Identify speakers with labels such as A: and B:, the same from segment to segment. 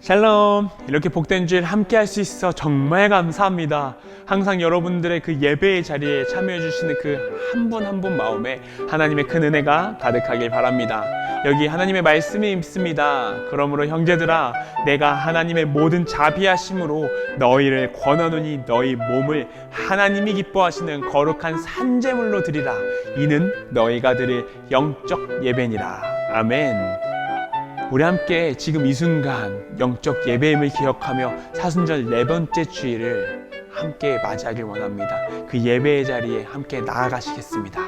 A: 샬롬. 이렇게 복된 주일 함께 할 수 있어 정말 감사합니다. 항상 여러분들의 그 예배의 자리에 참여해 주시는 그 한 분 한 분 마음에 하나님의 큰 은혜가 가득하길 바랍니다. 여기 하나님의 말씀이 있습니다. 그러므로 형제들아, 내가 하나님의 모든 자비하심으로 너희를 권하노니 너희 몸을 하나님이 기뻐하시는 거룩한 산제물로 드리라. 이는 너희가 드릴 영적 예배니라. 아멘. 우리 함께 지금 이 순간 영적 예배임을 기억하며 사순절 4번째 주일을 함께 맞이하길 원합니다. 그 예배의 자리에 함께 나아가시겠습니다.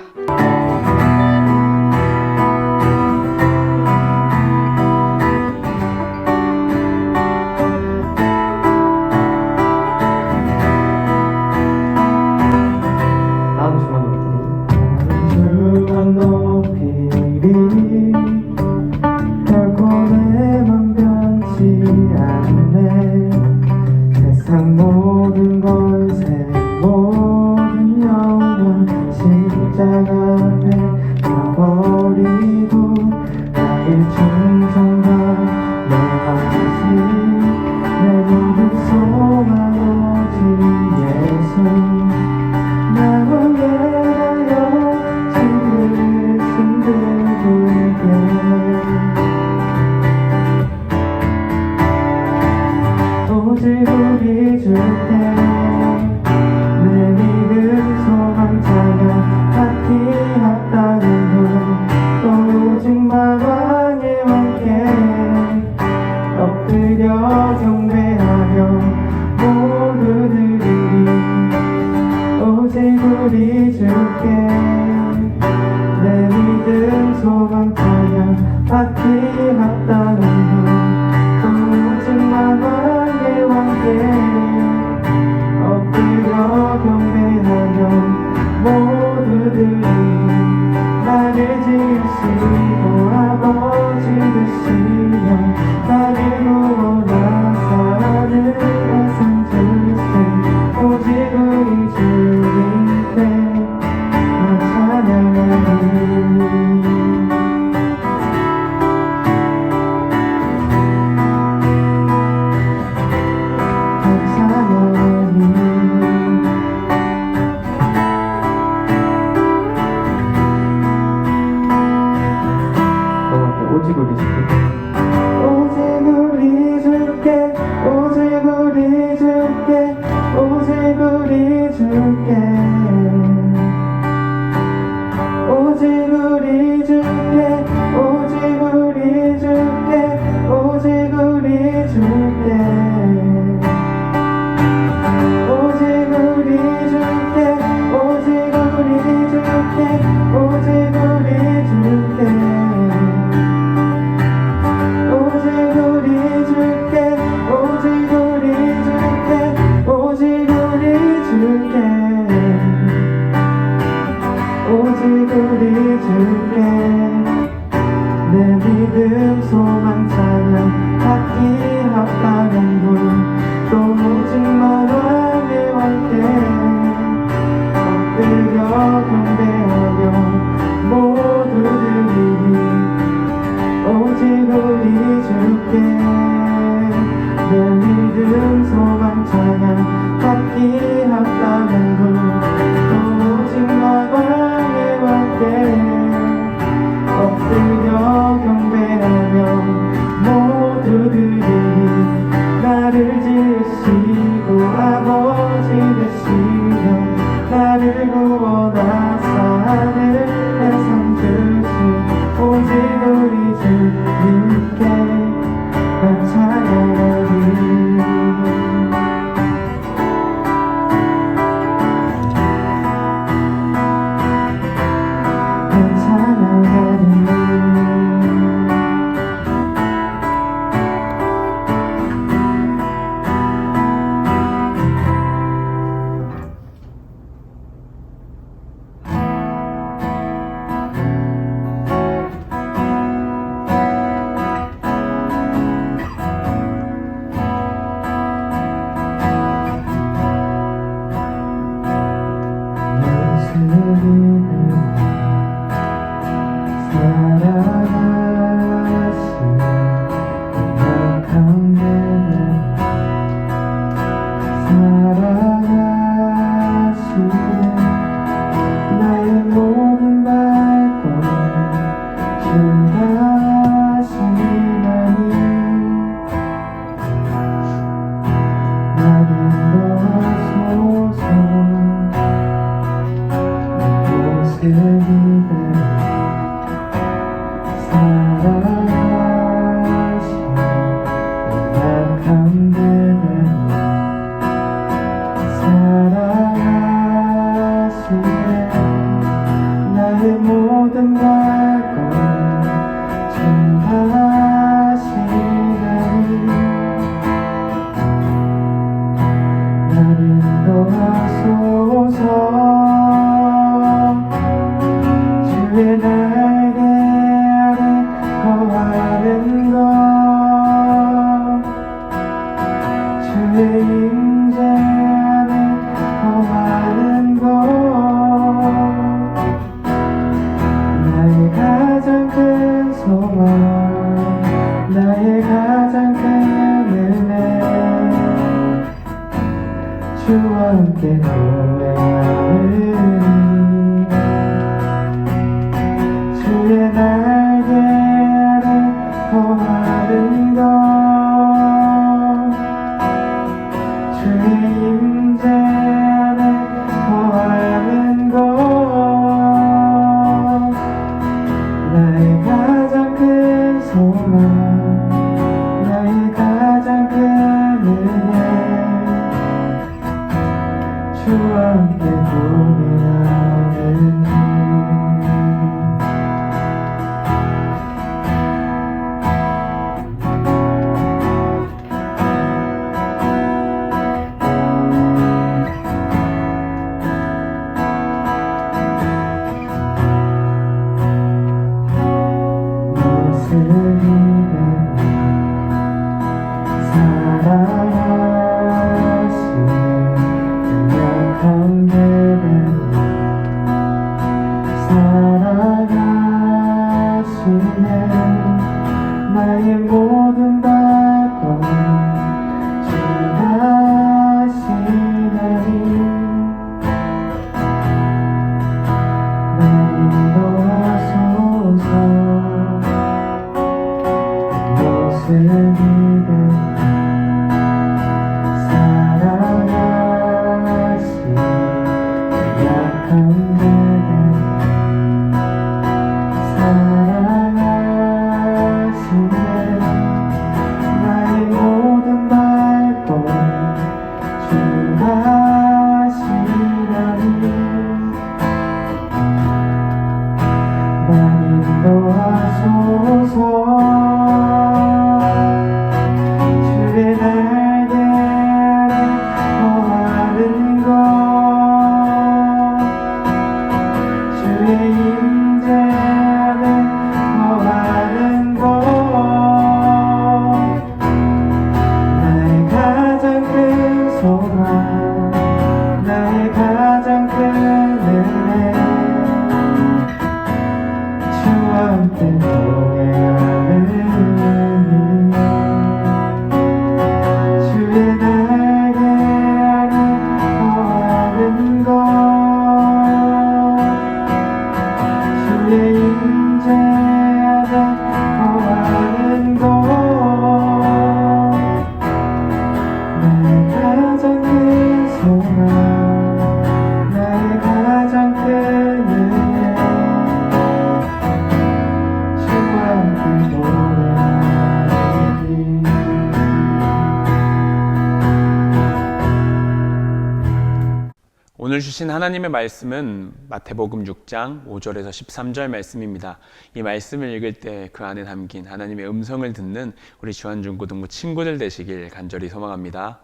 B: 나의 가장 큰 소망, 나의 가장 큰 은혜, 주와 함께 동행하느니 주의 날개 아래 거하는 것, 주의 임재 안에 거하는 것, 나의 가장 큰 소망, 나의 가장 큰 은혜, 주와 함께 동행하느니 나의 모든 바꿈 지나시나니 나를 인도하소서 무엇을 믿음 사랑하시는 약한 그대 나의 모든 발걸음 주가 하시나니 날 인도하소서 주의 날개 아래 거하는 것, 주의 임재 안에 거하는 것, 나의 가장 큰 소망, 나의 가장 큰 은혜, 주와 함께 동행하느니 주의 날개 아래 거하는 것, 주의 임재 안에 거하는 것, 나의 가장 큰 소망, 나의 가장 큰 은혜, 주와 함께 동행하느니
A: 오늘 주신 하나님의 말씀은 마태복음 6장 5절에서 13절 말씀입니다. 이 말씀을 읽을 때 그 안에 담긴 하나님의 음성을 듣는 우리 주한중고등부 친구들 되시길 간절히 소망합니다.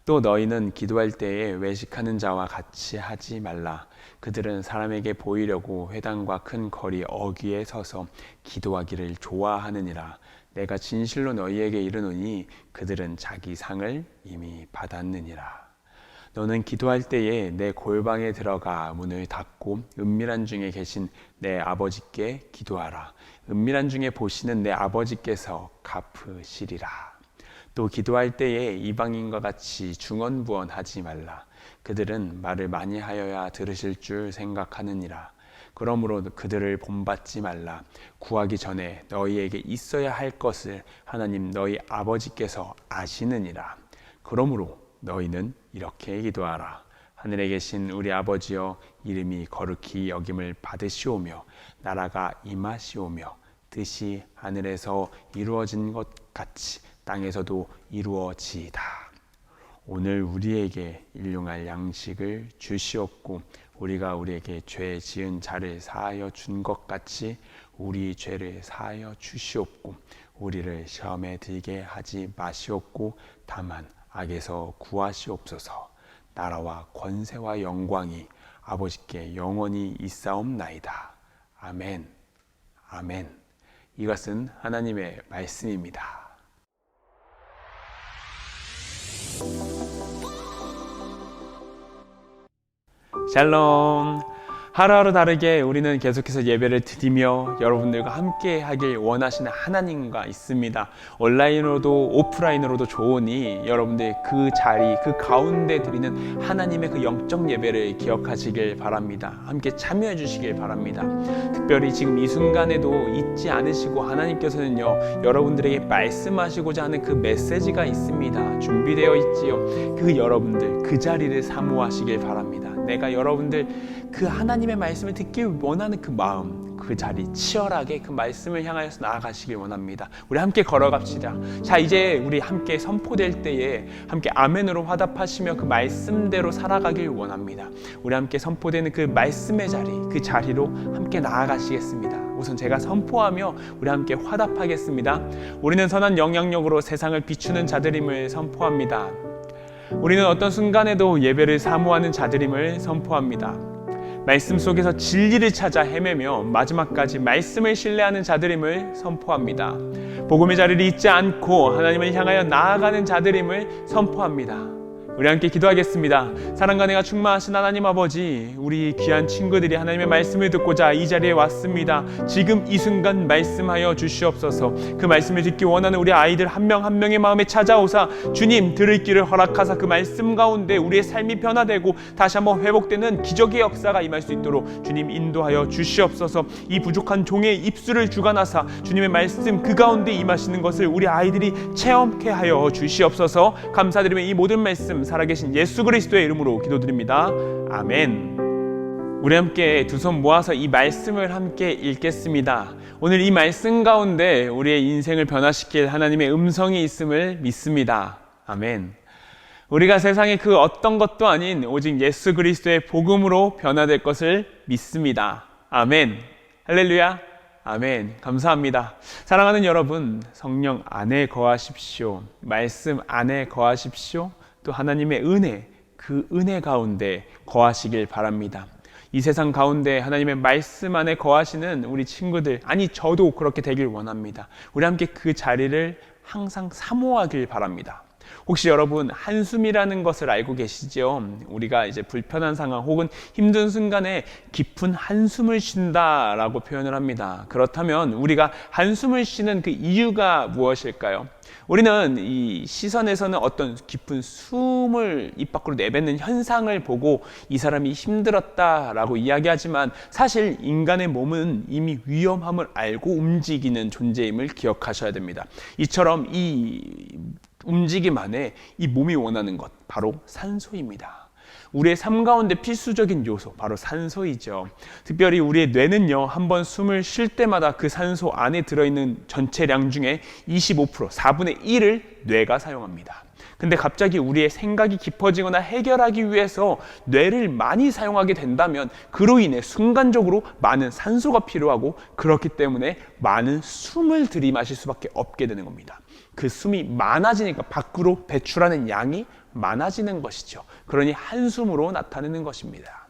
A: 또 너희는 기도할 때에 외식하는 자와 같이 하지 말라. 그들은 사람에게 보이려고 회당과 큰 거리 어귀에 서서 기도하기를 좋아하느니라. 내가 진실로 너희에게 이르노니 그들은 자기 상을 이미 받았느니라. 너는 기도할 때에 내 골방에 들어가 문을 닫고 은밀한 중에 계신 내 아버지께 기도하라. 은밀한 중에 보시는 내 아버지께서 갚으시리라. 또 기도할 때에 이방인과 같이 중언부언하지 말라. 그들은 말을 많이 하여야 들으실 줄 생각하느니라. 그러므로 그들을 본받지 말라. 구하기 전에 너희에게 있어야 할 것을 하나님 너희 아버지께서 아시느니라. 그러므로 너희는 이렇게 기도하라. 하늘에 계신 우리 아버지여, 이름이 거룩히 여김을 받으시오며 나라가 임하시오며 뜻이 하늘에서 이루어진 것 같이 땅에서도 이루어지이다. 오늘 우리에게 일용할 양식을 주시옵고 우리가 우리에게 죄 지은 자를 사하여 준 것 같이 우리 죄를 사하여 주시옵고 우리를 시험에 들게 하지 마시옵고 다만 악에서 구하시옵소서. 나라와 권세와 영광이 아버지께 영원히 있사옵나이다. 아멘. 아멘. 이것은 하나님의 말씀입니다. 샬롬. 하루하루 다르게 우리는 계속해서 예배를 드리며 여러분들과 함께 하길 원하시는 하나님과 있습니다. 온라인으로도 오프라인으로도 좋으니 여러분들 그 자리, 그 가운데 드리는 하나님의 그 영적 예배를 기억하시길 바랍니다. 함께 참여해 주시길 바랍니다. 특별히 지금 이 순간에도 잊지 않으시고 하나님께서는요, 여러분들에게 말씀하시고자 하는 그 메시지가 있습니다. 준비되어 있지요. 그 여러분들 그 자리를 사모하시길 바랍니다. 내가 여러분들 그 하나님의 말씀을 듣기 원하는 그 마음, 그 자리 치열하게 그 말씀을 향하여서 나아가시길 원합니다. 우리 함께 걸어갑시다. 자, 이제 우리 함께 선포될 때에 함께 아멘으로 화답하시며 그 말씀대로 살아가길 원합니다. 우리 함께 선포되는 그 말씀의 자리, 그 자리로 함께 나아가시겠습니다. 우선 제가 선포하며 우리 함께 화답하겠습니다. 우리는 선한 영향력으로 세상을 비추는 자들임을 선포합니다. 우리는 어떤 순간에도 예배를 사모하는 자들임을 선포합니다. 말씀 속에서 진리를 찾아 헤매며 마지막까지 말씀을 신뢰하는 자들임을 선포합니다. 복음의 자리를 잊지 않고 하나님을 향하여 나아가는 자들임을 선포합니다. 우리 함께 기도하겠습니다. 사랑과 은혜가 충만하신 하나님 아버지, 우리 귀한 친구들이 하나님의 말씀을 듣고자 이 자리에 왔습니다. 지금 이 순간 말씀하여 주시옵소서. 그 말씀을 듣기 원하는 우리 아이들 한 명 한 명의 마음에 찾아오사 주님 들을 길을 허락하사 그 말씀 가운데 우리의 삶이 변화되고 다시 한번 회복되는 기적의 역사가 임할 수 있도록 주님 인도하여 주시옵소서. 이 부족한 종의 입술을 주관하사 주님의 말씀 그 가운데 임하시는 것을 우리 아이들이 체험케 하여 주시옵소서. 감사드리며 이 모든 말씀 살아계신 예수 그리스도의 이름으로 기도드립니다. 아멘. 우리 함께 두 손 모아서 이 말씀을 함께 읽겠습니다. 오늘 이 말씀 가운데 우리의 인생을 변화시킬 하나님의 음성이 있음을 믿습니다. 아멘. 우리가 세상의 그 어떤 것도 아닌 오직 예수 그리스도의 복음으로 변화될 것을 믿습니다. 아멘. 할렐루야. 아멘. 감사합니다. 사랑하는 여러분, 성령 안에 거하십시오. 말씀 안에 거하십시오. 또 하나님의 은혜, 그 은혜 가운데 거하시길 바랍니다. 이 세상 가운데 하나님의 말씀 안에 거하시는 우리 친구들, 아니 저도 그렇게 되길 원합니다. 우리 함께 그 자리를 항상 사모하길 바랍니다. 혹시 여러분 한숨이라는 것을 알고 계시죠? 우리가 이제 불편한 상황 혹은 힘든 순간에 깊은 한숨을 쉰다라고 표현을 합니다. 그렇다면 우리가 한숨을 쉬는 그 이유가 무엇일까요? 우리는 이 시선에서는 어떤 깊은 숨을 입 밖으로 내뱉는 현상을 보고 이 사람이 힘들었다라고 이야기하지만 사실 인간의 몸은 이미 위험함을 알고 움직이는 존재임을 기억하셔야 됩니다. 이처럼 이 움직임 안에 이 몸이 원하는 것, 바로 산소입니다. 우리의 삶 가운데 필수적인 요소, 바로 산소이죠. 특별히 우리의 뇌는요, 한번 숨을 쉴 때마다 그 산소 안에 들어있는 전체량 중에 25%, 4분의 1을 뇌가 사용합니다. 근데 갑자기 우리의 생각이 깊어지거나 해결하기 위해서 뇌를 많이 사용하게 된다면 그로 인해 순간적으로 많은 산소가 필요하고, 그렇기 때문에 많은 숨을 들이마실 수밖에 없게 되는 겁니다. 그 숨이 많아지니까 밖으로 배출하는 양이 많아지는 것이죠. 그러니 한숨으로 나타내는 것입니다.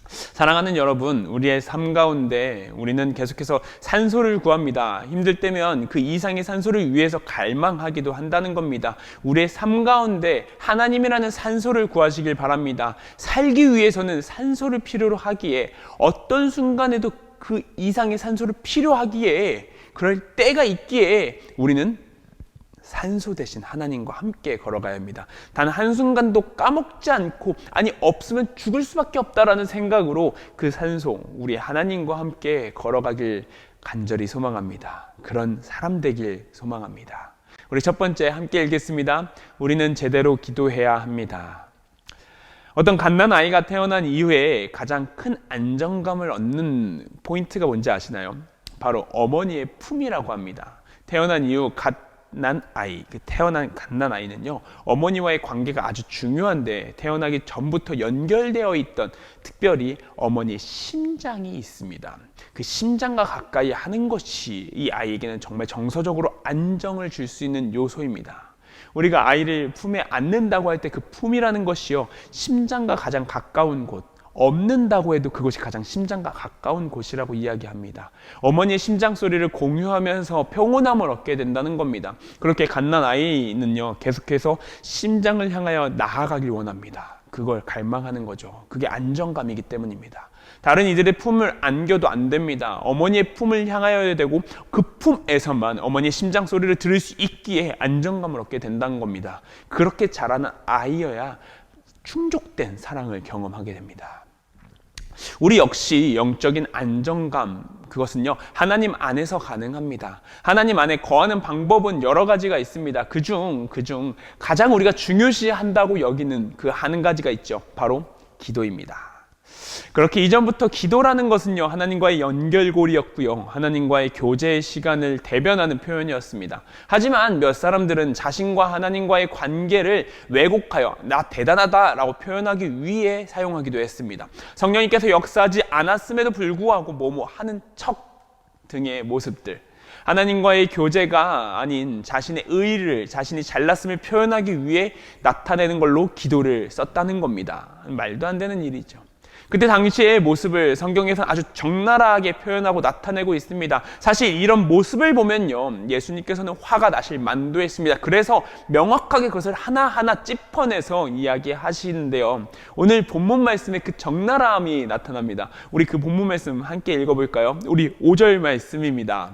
A: 사랑하는 여러분, 우리의 삶 가운데 우리는 계속해서 산소를 구합니다. 힘들 때면 그 이상의 산소를 위해서 갈망하기도 한다는 겁니다. 우리의 삶 가운데 하나님이라는 산소를 구하시길 바랍니다. 살기 위해서는 산소를 필요로 하기에, 어떤 순간에도 그 이상의 산소를 필요하기에, 그럴 때가 있기에 우리는 산소 대신 하나님과 함께 걸어가야 합니다. 단 한순간도 까먹지 않고, 아니 없으면 죽을 수밖에 없다라는 생각으로 그 산소, 우리 하나님과 함께 걸어가길 간절히 소망합니다. 그런 사람 되길 소망합니다. 우리 첫 번째 함께 읽겠습니다. 우리는 제대로 기도해야 합니다. 어떤 갓난아이가 태어난 이후에 가장 큰 안정감을 얻는 포인트가 뭔지 아시나요? 바로 어머니의 품이라고 합니다. 태어난 이후 태어난 갓난아이는요, 어머니와의 관계가 아주 중요한데, 태어나기 전부터 연결되어 있던 특별히 어머니의 심장이 있습니다. 그 심장과 가까이 하는 것이 이 아이에게는 정말 정서적으로 안정을 줄 수 있는 요소입니다. 우리가 아이를 품에 안는다고 할 때 그 품이라는 것이요, 심장과 가장 가까운 곳, 없는다고 해도 그것이 가장 심장과 가까운 곳이라고 이야기합니다. 어머니의 심장 소리를 공유하면서 평온함을 얻게 된다는 겁니다. 그렇게 갓난아이는요, 계속해서 심장을 향하여 나아가길 원합니다. 그걸 갈망하는 거죠. 그게 안정감이기 때문입니다. 다른 이들의 품을 안겨도 안 됩니다. 어머니의 품을 향하여야 되고 그 품에서만 어머니의 심장 소리를 들을 수 있기에 안정감을 얻게 된다는 겁니다. 그렇게 자라는 아이여야 충족된 사랑을 경험하게 됩니다. 우리 역시 영적인 안정감, 그것은요 하나님 안에서 가능합니다. 하나님 안에 거하는 방법은 여러 가지가 있습니다. 그중 가장 우리가 중요시한다고 여기는 그 한 가지가 있죠. 바로 기도입니다. 그렇게 이전부터 기도라는 것은요 하나님과의 연결고리였고요, 하나님과의 교제의 시간을 대변하는 표현이었습니다. 하지만 몇 사람들은 자신과 하나님과의 관계를 왜곡하여 나 대단하다라고 표현하기 위해 사용하기도 했습니다. 성령님께서 역사하지 않았음에도 불구하고 뭐뭐 하는 척 등의 모습들, 하나님과의 교제가 아닌 자신의 의의를, 자신이 잘났음을 표현하기 위해 나타내는 걸로 기도를 썼다는 겁니다. 말도 안 되는 일이죠. 그때 당시의 모습을 성경에서 아주 적나라하게 표현하고 나타내고 있습니다. 사실 이런 모습을 보면요 예수님께서는 화가 나실 만도했습니다. 그래서 명확하게 그것을 하나하나 짚어내서 이야기하시는데요, 오늘 본문 말씀에 그 적나라함이 나타납니다. 우리 그 본문 말씀 함께 읽어볼까요? 우리 5절 말씀입니다.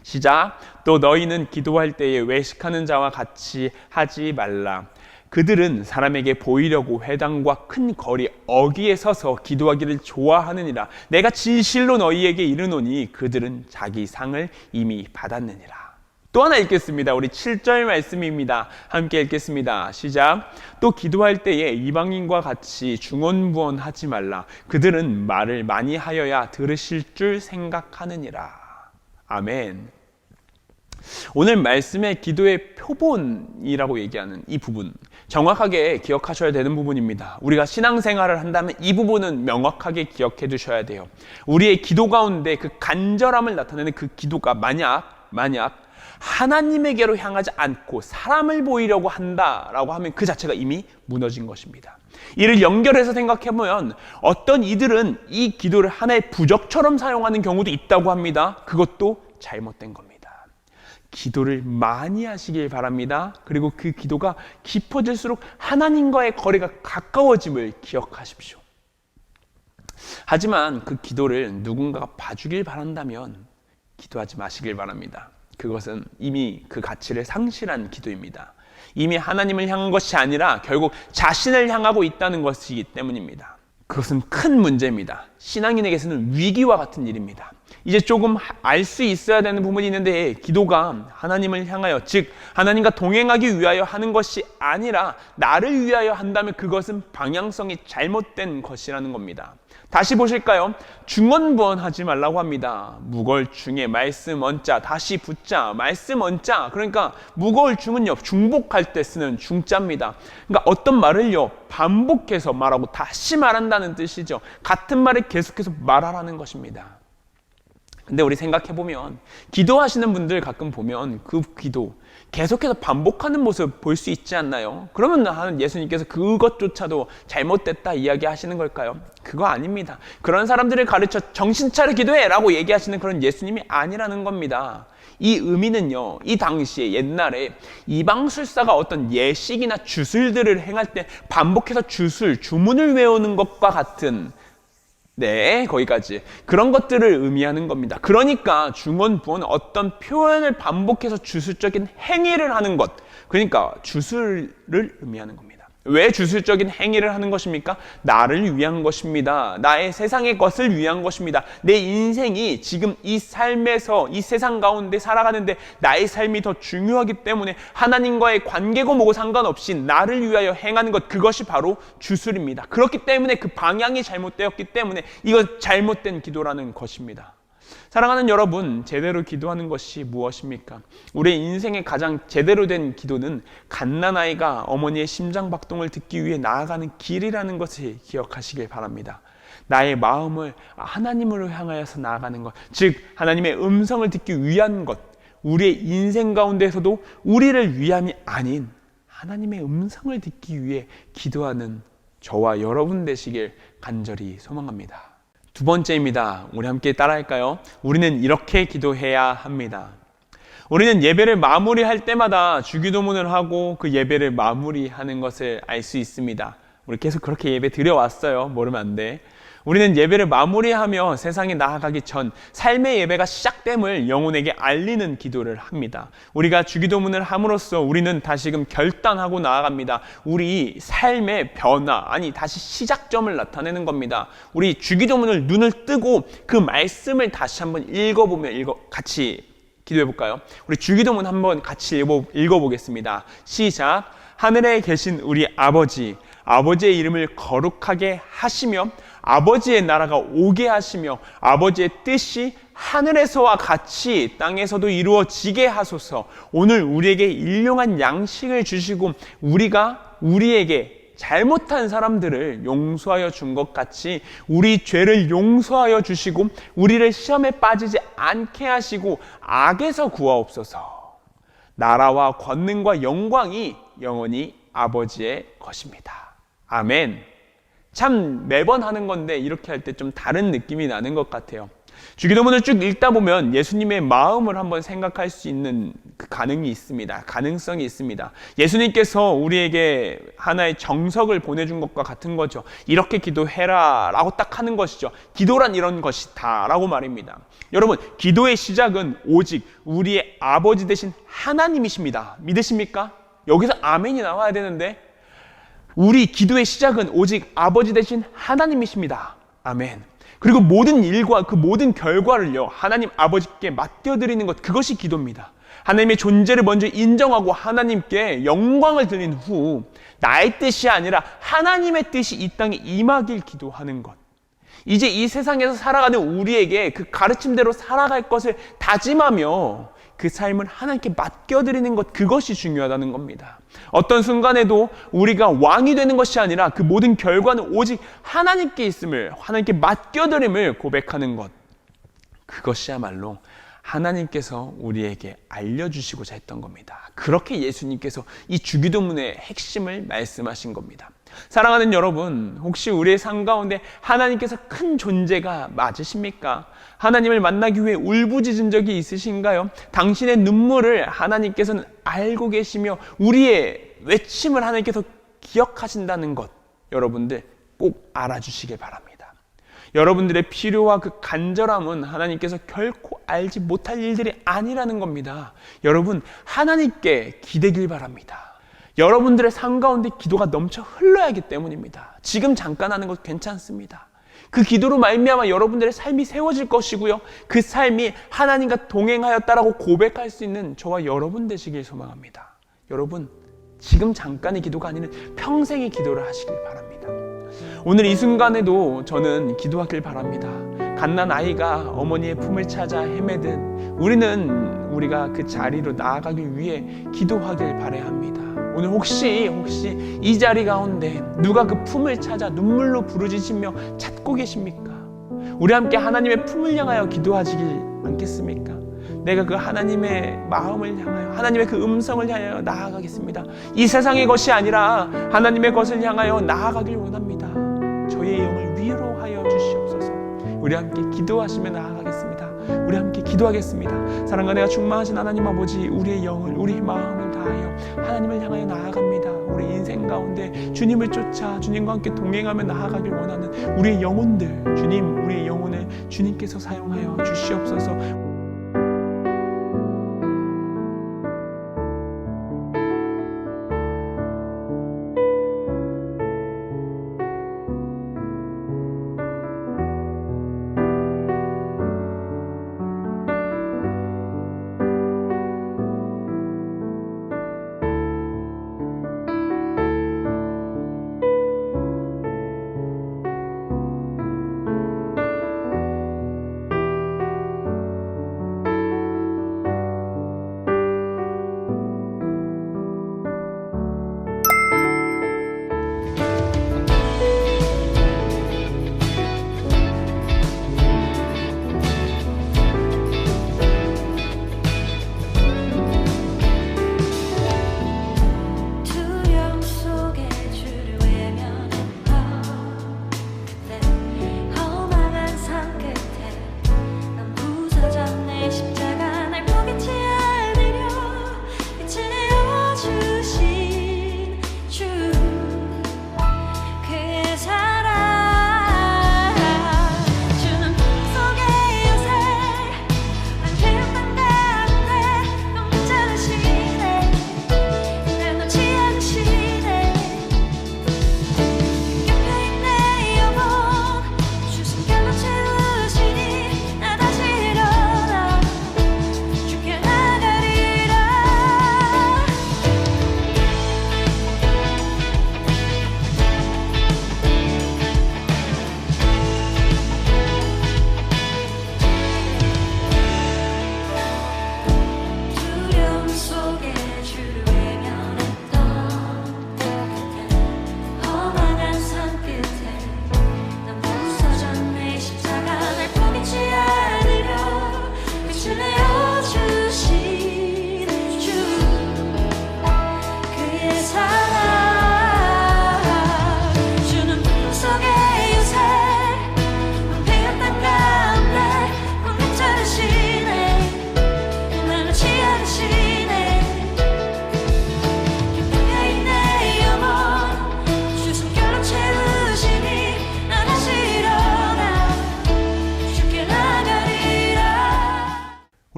A: 시작. 또 너희는 기도할 때에 외식하는 자와 같이 하지 말라. 그들은 사람에게 보이려고 회당과 큰 거리 어귀에 서서 기도하기를 좋아하느니라. 내가 진실로 너희에게 이르노니 그들은 자기 상을 이미 받았느니라. 또 하나 읽겠습니다. 우리 7절 말씀입니다. 함께 읽겠습니다. 시작. 또 기도할 때에 이방인과 같이 중언부언하지 말라. 그들은 말을 많이 하여야 들으실 줄 생각하느니라. 아멘. 오늘 말씀의 기도의 표본이라고 얘기하는 이 부분, 정확하게 기억하셔야 되는 부분입니다. 우리가 신앙생활을 한다면 이 부분은 명확하게 기억해 두셔야 돼요. 우리의 기도 가운데 그 간절함을 나타내는 그 기도가 만약 하나님에게로 향하지 않고 사람을 보이려고 한다라고 하면 그 자체가 이미 무너진 것입니다. 이를 연결해서 생각해보면 어떤 이들은 이 기도를 하나의 부적처럼 사용하는 경우도 있다고 합니다. 그것도 잘못된 겁니다. 기도를 많이 하시길 바랍니다. 그리고 그 기도가 깊어질수록 하나님과의 거리가 가까워짐을 기억하십시오. 하지만 그 기도를 누군가가 봐주길 바란다면 기도하지 마시길 바랍니다. 그것은 이미 그 가치를 상실한 기도입니다. 이미 하나님을 향한 것이 아니라 결국 자신을 향하고 있다는 것이기 때문입니다. 그것은 큰 문제입니다. 신앙인에게서는 위기와 같은 일입니다. 이제 조금 알 수 있어야 되는 부분이 있는데, 기도가 하나님을 향하여, 즉 하나님과 동행하기 위하여 하는 것이 아니라 나를 위하여 한다면 그것은 방향성이 잘못된 것이라는 겁니다. 다시 보실까요? 중언부언하지 말라고 합니다. 무거울 중에 말씀 언자, 다시 붙자, 말씀 언자. 그러니까 무거울 중은요 중복할 때 쓰는 중자입니다. 그러니까 어떤 말을요 반복해서 말하고 다시 말한다는 뜻이죠. 같은 말을 계속해서 말하라는 것입니다. 근데 우리 생각해보면 기도하시는 분들 가끔 보면 그 기도 계속해서 반복하는 모습 볼 수 있지 않나요? 그러면 예수님께서 그것조차도 잘못됐다 이야기하시는 걸까요? 그거 아닙니다. 그런 사람들을 가르쳐 정신 차려 기도해 라고 얘기하시는 그런 예수님이 아니라는 겁니다. 이 의미는요, 이 당시에 옛날에 이방술사가 어떤 예식이나 주술들을 행할 때 반복해서 주문을 외우는 것과 같은, 네, 거기까지. 그런 것들을 의미하는 겁니다. 그러니까 중언부언은 어떤 표현을 반복해서 주술적인 행위를 하는 것, 그러니까 주술을 의미하는 겁니다. 왜 주술적인 행위를 하는 것입니까? 나를 위한 것입니다. 나의 세상의 것을 위한 것입니다. 내 인생이 지금 이 삶에서, 이 세상 가운데 살아가는데 나의 삶이 더 중요하기 때문에 하나님과의 관계고 뭐고 상관없이 나를 위하여 행하는 것, 그것이 바로 주술입니다. 그렇기 때문에 그 방향이 잘못되었기 때문에 이건 잘못된 기도라는 것입니다. 사랑하는 여러분, 제대로 기도하는 것이 무엇입니까? 우리의 인생의 가장 제대로 된 기도는 갓난아이가 어머니의 심장박동을 듣기 위해 나아가는 길이라는 것을 기억하시길 바랍니다. 나의 마음을 하나님으로 향하여서 나아가는 것, 즉 하나님의 음성을 듣기 위한 것, 우리의 인생 가운데서도 우리를 위함이 아닌 하나님의 음성을 듣기 위해 기도하는 저와 여러분 되시길 간절히 소망합니다. 두 번째입니다. 우리 함께 따라할까요? 우리는 이렇게 기도해야 합니다. 우리는 예배를 마무리할 때마다 주기도문을 하고 그 예배를 마무리하는 것을 알 수 있습니다. 우리 계속 그렇게 예배 드려왔어요. 모르면 안 돼. 우리는 예배를 마무리하며 세상에 나아가기 전 삶의 예배가 시작됨을 영혼에게 알리는 기도를 합니다. 우리가 주기도문을 함으로써 우리는 다시금 결단하고 나아갑니다. 우리 삶의 변화, 아니 다시 시작점을 나타내는 겁니다. 우리 주기도문을 눈을 뜨고 그 말씀을 다시 한번 읽어보며 같이 기도해 볼까요? 우리 주기도문 한번 같이 읽어보겠습니다. 시작. 하늘에 계신 우리 아버지, 아버지의 이름을 거룩하게 하시며 아버지의 나라가 오게 하시며 아버지의 뜻이 하늘에서와 같이 땅에서도 이루어지게 하소서. 오늘 우리에게 일용한 양식을 주시고 우리가 우리에게 잘못한 사람들을 용서하여 준 것 같이 우리 죄를 용서하여 주시고 우리를 시험에 빠지지 않게 하시고 악에서 구하옵소서. 나라와 권능과 영광이 영원히 아버지의 것입니다. 아멘. 참 매번 하는 건데 이렇게 할 때 좀 다른 느낌이 나는 것 같아요. 주기도문을 쭉 읽다 보면 예수님의 마음을 한번 생각할 수 있는 그 가능성이 있습니다. 예수님께서 우리에게 하나의 정석을 보내준 것과 같은 거죠. 이렇게 기도해라 라고 딱 하는 것이죠. 기도란 이런 것이다 라고 말입니다. 여러분, 기도의 시작은 오직 우리의 아버지 되신 하나님이십니다. 믿으십니까? 여기서 아멘이 나와야 되는데 우리 기도의 시작은 오직 아버지 되신 하나님이십니다. 아멘. 그리고 모든 일과 그 모든 결과를요, 하나님 아버지께 맡겨드리는 것, 그것이 기도입니다. 하나님의 존재를 먼저 인정하고 하나님께 영광을 드린 후 나의 뜻이 아니라 하나님의 뜻이 이 땅에 임하길 기도하는 것. 이제 이 세상에서 살아가는 우리에게 그 가르침대로 살아갈 것을 다짐하며 그 삶을 하나님께 맡겨드리는 것, 그것이 중요하다는 겁니다. 어떤 순간에도 우리가 왕이 되는 것이 아니라 그 모든 결과는 오직 하나님께 있음을, 하나님께 맡겨드림을 고백하는 것, 그것이야말로 하나님께서 우리에게 알려주시고자 했던 겁니다. 그렇게 예수님께서 이 주기도문의 핵심을 말씀하신 겁니다. 사랑하는 여러분, 혹시 우리의 삶 가운데 하나님께서 큰 존재가 맞으십니까? 하나님을 만나기 위해 울부짖은 적이 있으신가요? 당신의 눈물을 하나님께서는 알고 계시며 우리의 외침을 하나님께서 기억하신다는 것, 여러분들 꼭 알아주시길 바랍니다. 여러분들의 필요와 그 간절함은 하나님께서 결코 알지 못할 일들이 아니라는 겁니다. 여러분, 하나님께 기대길 바랍니다. 여러분들의 삶 가운데 기도가 넘쳐 흘러야 하기 때문입니다. 지금 잠깐 하는 것 괜찮습니다. 그 기도로 말미암아 여러분들의 삶이 세워질 것이고요. 그 삶이 하나님과 동행하였다라고 고백할 수 있는 저와 여러분 되시길 소망합니다. 여러분, 지금 잠깐의 기도가 아니라 평생의 기도를 하시길 바랍니다. 오늘 이 순간에도 저는 기도하길 바랍니다. 갓난 아이가 어머니의 품을 찾아 헤매든 우리가 그 자리로 나아가기 위해 기도하길 바라야 합니다. 오늘 혹시 이 자리 가운데 누가 그 품을 찾아 눈물로 부르짖으며 찾고 계십니까? 우리 함께 하나님의 품을 향하여 기도하시길 않겠습니까? 내가 그 하나님의 마음을 향하여, 하나님의 그 음성을 향하여 나아가겠습니다. 이 세상의 것이 아니라 하나님의 것을 향하여 나아가길 원합니다. 저의 영을 위로하여 주시옵소서. 우리 함께 기도하시며 나아가겠습니다. 우리 함께 기도하겠습니다. 사랑과 내가 충만하신 하나님 아버지, 우리의 영을, 우리의 마음을 다하여 하나님을 향하여 나아갑니다. 우리 인생 가운데 주님을 쫓아 주님과 함께 동행하며 나아가길 원하는 우리의 영혼들, 주님, 우리의 영혼을 주님께서 사용하여 주시옵소서.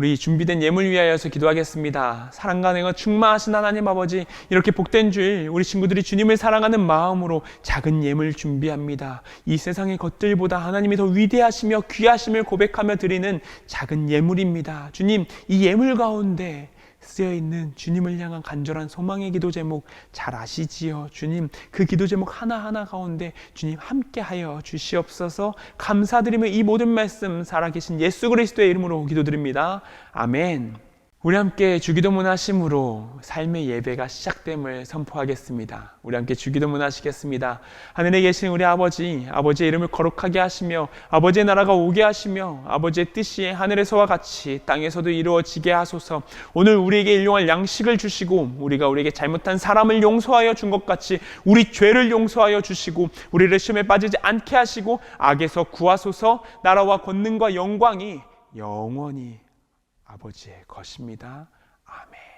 A: 우리 준비된 예물 위하여서 기도하겠습니다. 사랑과 능력 충만하신 하나님 아버지, 이렇게 복된 주일 우리 친구들이 주님을 사랑하는 마음으로 작은 예물 준비합니다. 이 세상의 것들보다 하나님이 더 위대하시며 귀하심을 고백하며 드리는 작은 예물입니다. 주님, 이 예물 가운데 쓰여있는 주님을 향한 간절한 소망의 기도 제목 잘 아시지요? 주님, 그 기도 제목 하나하나 가운데 주님 함께하여 주시옵소서. 감사드리며 이 모든 말씀 살아계신 예수 그리스도의 이름으로 기도드립니다. 아멘. 우리 함께 주기도문 하심으로 삶의 예배가 시작됨을 선포하겠습니다. 우리 함께 주기도문 하시겠습니다. 하늘에 계신 우리 아버지, 아버지의 이름을 거룩하게 하시며 아버지의 나라가 오게 하시며 아버지의 뜻이 하늘에서와 같이 땅에서도 이루어지게 하소서. 오늘 우리에게 일용할 양식을 주시고 우리가 우리에게 잘못한 사람을 용서하여 준 것 같이 우리 죄를 용서하여 주시고 우리를 시험에 빠지지 않게 하시고 악에서 구하소서. 나라와 권능과 영광이 영원히 아버지의 것입니다. 아멘.